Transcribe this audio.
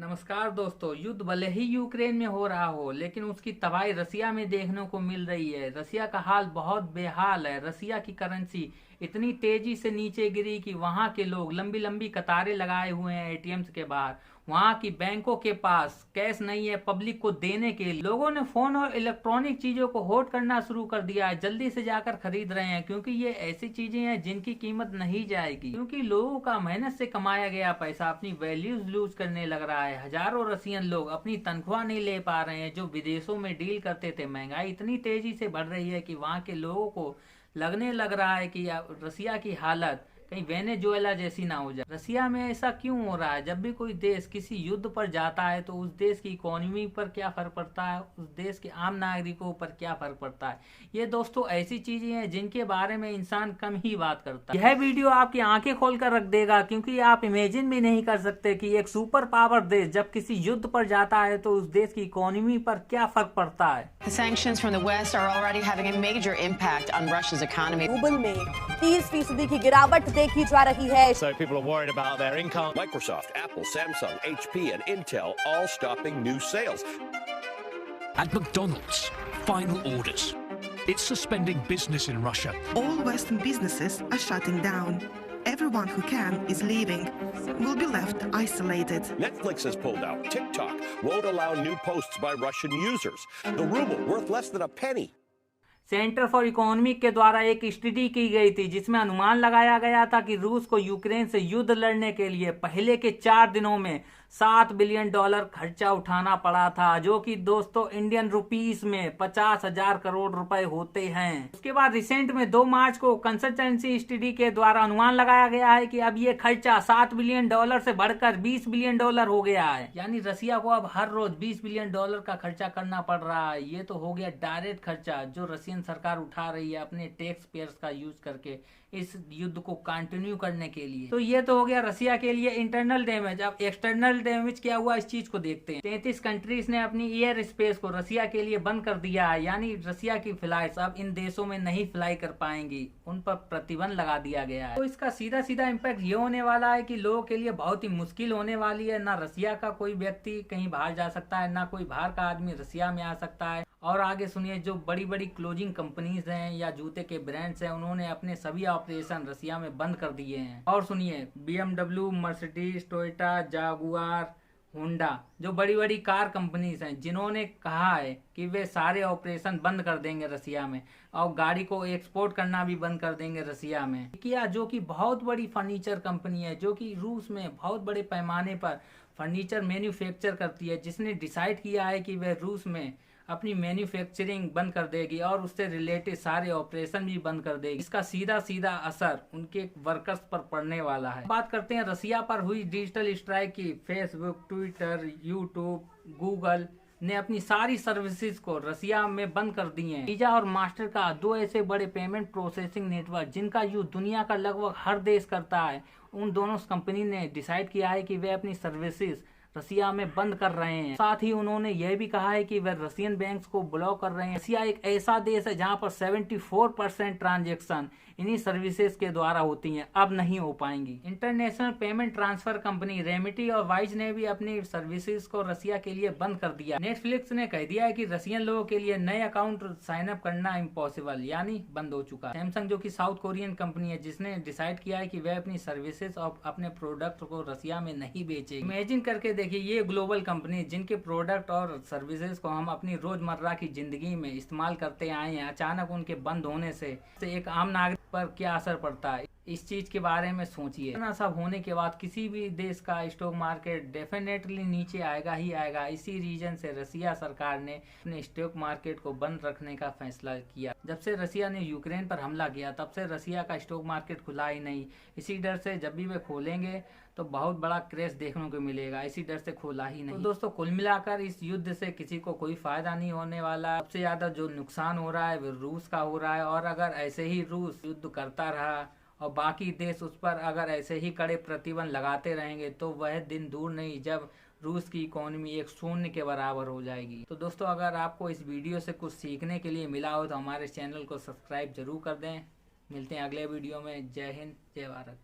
नमस्कार दोस्तों। युद्ध भले ही यूक्रेन में हो रहा हो, लेकिन उसकी तबाही रसिया में देखने को मिल रही है। रसिया का हाल बहुत बेहाल है। रसिया की करेंसी इतनी तेजी से नीचे गिरी कि वहां के लोग लंबी लंबी कतारें लगाए हुए हैं एटीएम्स के बाहर। वहां की बैंकों के पास कैश नहीं है पब्लिक को देने के लिए। लोगों ने फोन और इलेक्ट्रॉनिक चीजों को होल्ड करना शुरू कर दिया है, जल्दी से जाकर खरीद रहे हैं, क्योंकि ये ऐसी चीजें हैं जिनकी कीमत नहीं जाएगी। क्योंकि लोगों का मेहनत से कमाया गया पैसा अपनी वैल्यूज लूज करने लग रहा है। हजारों रसियन लोग अपनी तनख्वाह नहीं ले पा रहे हैं जो विदेशों में डील करते थे। महंगाई इतनी तेजी से बढ़ रही है कि वहां के लोगों को लगने लग रहा है कि रसिया की हालत कहीं वेनेजुएला जैसी ना हो जाए। रसिया में ऐसा क्यों हो रहा है? जब भी कोई देश किसी युद्ध पर जाता है तो उस देश की इकोनॉमी पर क्या फर्क पड़ता है, उस देश के आम नागरिकों पर क्या फर्क पड़ता है। ये दोस्तों ऐसी चीजें हैं जिनके बारे में इंसान कम ही बात करता है। यह वीडियो आपकी आंखें खोल कर रख देगा, क्योंकि आप इमेजिन भी नहीं कर सकते कि एक सुपर पावर देश जब किसी युद्ध पर जाता है तो उस देश की इकोनॉमी पर क्या फर्क पड़ता है। The sanctions from the West are already having a major impact on Russia's economy. Rouble में 30% की गिरावट देखी जा रही है। So people are worried about their income. Microsoft, Apple, Samsung, HP, and Intel all stopping new sales. At McDonald's, final orders. It's suspending business in Russia. All Western businesses are shutting down. Everyone who can is leaving. Will be left isolated. Netflix has pulled out. TikTok won't allow new posts by Russian users. The ruble worth less than a penny. Centre for economic के द्वारा एक study की गई थी जिसमें अनुमान लगाया गया था कि रूस को यूक्रेन से युद्ध लड़ने के लिए पहले के 4 दिनों में $7 बिलियन खर्चा उठाना पड़ा था, जो कि दोस्तों इंडियन रुपीस में 50,000 करोड़ रुपए होते हैं। उसके बाद रिसेंट में 2 मार्च को कंसल्टेंसी स्टडी के द्वारा अनुमान लगाया गया है कि अब ये खर्चा $7 बिलियन से बढ़कर $20 बिलियन हो गया है। यानी रसिया को अब हर रोज $20 बिलियन का खर्चा करना पड़ रहा है। ये तो हो गया डायरेक्ट खर्चा जो रसियन सरकार उठा रही है अपने टैक्स पेयर्स का यूज करके इस युद्ध को कंटिन्यू करने के लिए। तो ये तो हो गया रसिया के लिए इंटरनल डैमेज। अब एक्सटर्नल डैमेज क्या हुआ इस चीज को देखते हैं। 33 कंट्रीज ने अपनी एयर स्पेस को रसिया के लिए बंद कर दिया है, यानी रसिया की फ्लाइट्स अब इन देशों में नहीं फ्लाई कर पाएंगी, उन पर प्रतिबंध लगा दिया गया है। तो इसका सीधा सीधा इम्पैक्ट ये होने वाला है कि लोगों के लिए बहुत ही मुश्किल होने वाली है। ना रसिया का कोई व्यक्ति कहीं बाहर जा सकता है, ना कोई बाहर का आदमी रसिया में आ सकता है। और आगे सुनिए, जो बड़ी बड़ी क्लोजिंग कंपनीज हैं या जूते के ब्रांड्स हैं, उन्होंने अपने सभी ऑपरेशन रसिया में बंद कर दिए हैं। और सुनिए, BMW, Mercedes, Toyota, Jaguar, Honda, जो बड़ी बड़ी कार कंपनीज हैं, जिन्होंने कहा है कि वे सारे ऑपरेशन बंद कर देंगे रसिया में और गाड़ी को एक्सपोर्ट करना भी बंद कर देंगे रसिया में। किया, जो कि बहुत बड़ी फर्नीचर कंपनी है, जो कि रूस में बहुत बड़े पैमाने पर फर्नीचर मैन्युफैक्चर करती है, जिसने डिसाइड किया है कि वह रूस में अपनी मैन्युफैक्चरिंग बंद कर देगी और उससे रिलेटेड सारे ऑपरेशन भी बंद कर देगी। इसका सीधा सीधा असर उनके वर्कर्स पर पड़ने वाला है। बात करते हैं रसिया पर हुई डिजिटल स्ट्राइक की। फेसबुक, ट्विटर, यूट्यूब, गूगल ने अपनी सारी सर्विसेज को रसिया में बंद कर दिए हैं। वीजा और मास्टर का 2 ऐसे बड़े पेमेंट प्रोसेसिंग नेटवर्क जिनका यूज दुनिया का लगभग हर देश करता है, उन दोनों कंपनी ने डिसाइड किया है कि वे अपनी सर्विसेज रसिया में बंद कर रहे हैं। साथ ही उन्होंने यह भी कहा है कि वे रसियन बैंक्स को ब्लॉक कर रहे हैं। रसिया एक ऐसा देश है जहां पर 74% ट्रांजैक्शन इन्हीं सर्विसेज के द्वारा होती हैं, अब नहीं हो पाएंगी। इंटरनेशनल पेमेंट ट्रांसफर कंपनी रेमिटी और वाइज ने भी अपनी सर्विसेज को रसिया के लिए बंद कर दिया। नेटफ्लिक्स ने कह दिया है कि रसियन लोगों के लिए नए अकाउंट साइन अप करना इम्पॉसिबल, यानी बंद हो चुका है। सैमसंग, जो कि साउथ कोरियन कंपनी है, जिसने डिसाइड किया है कि वह अपनी सर्विसेज और अपने प्रोडक्ट को रसिया में नहीं बेचेगी। इमेजिन करके देखिए, ये ग्लोबल कंपनी जिनके प्रोडक्ट और सर्विसेज को हम अपनी रोजमर्रा की जिंदगी में इस्तेमाल करते आए हैं, अचानक उनके बंद होने से एक आम नागरिक पर क्या असर पड़ता है, इस चीज के बारे में सोचिए। इतना सब होने के बाद किसी भी देश का स्टॉक मार्केट डेफिनेटली नीचे आएगा ही आएगा। इसी रीजन से रसिया सरकार ने अपने स्टॉक मार्केट को बंद रखने का फैसला किया। जब से रसिया ने यूक्रेन पर हमला किया, तब से रसिया का स्टॉक मार्केट खुला ही नहीं। इसी डर से जब भी वे खोलेंगे तो बहुत बड़ा क्रैश देखने को मिलेगा, इसी डर से खोला ही नहीं। तो दोस्तों, कुल मिलाकर इस युद्ध से किसी को कोई फायदा नहीं होने वाला। सबसे ज्यादा जो नुकसान हो रहा है वो रूस का हो रहा है। और अगर ऐसे ही रूस युद्ध करता रहा और बाकी देश उस पर अगर ऐसे ही कड़े प्रतिबंध लगाते रहेंगे, तो वह दिन दूर नहीं जब रूस की इकोनॉमी एक शून्य के बराबर हो जाएगी। तो दोस्तों, अगर आपको इस वीडियो से कुछ सीखने के लिए मिला हो तो हमारे चैनल को सब्सक्राइब जरूर कर दें। मिलते हैं अगले वीडियो में। जय हिंद, जय भारत।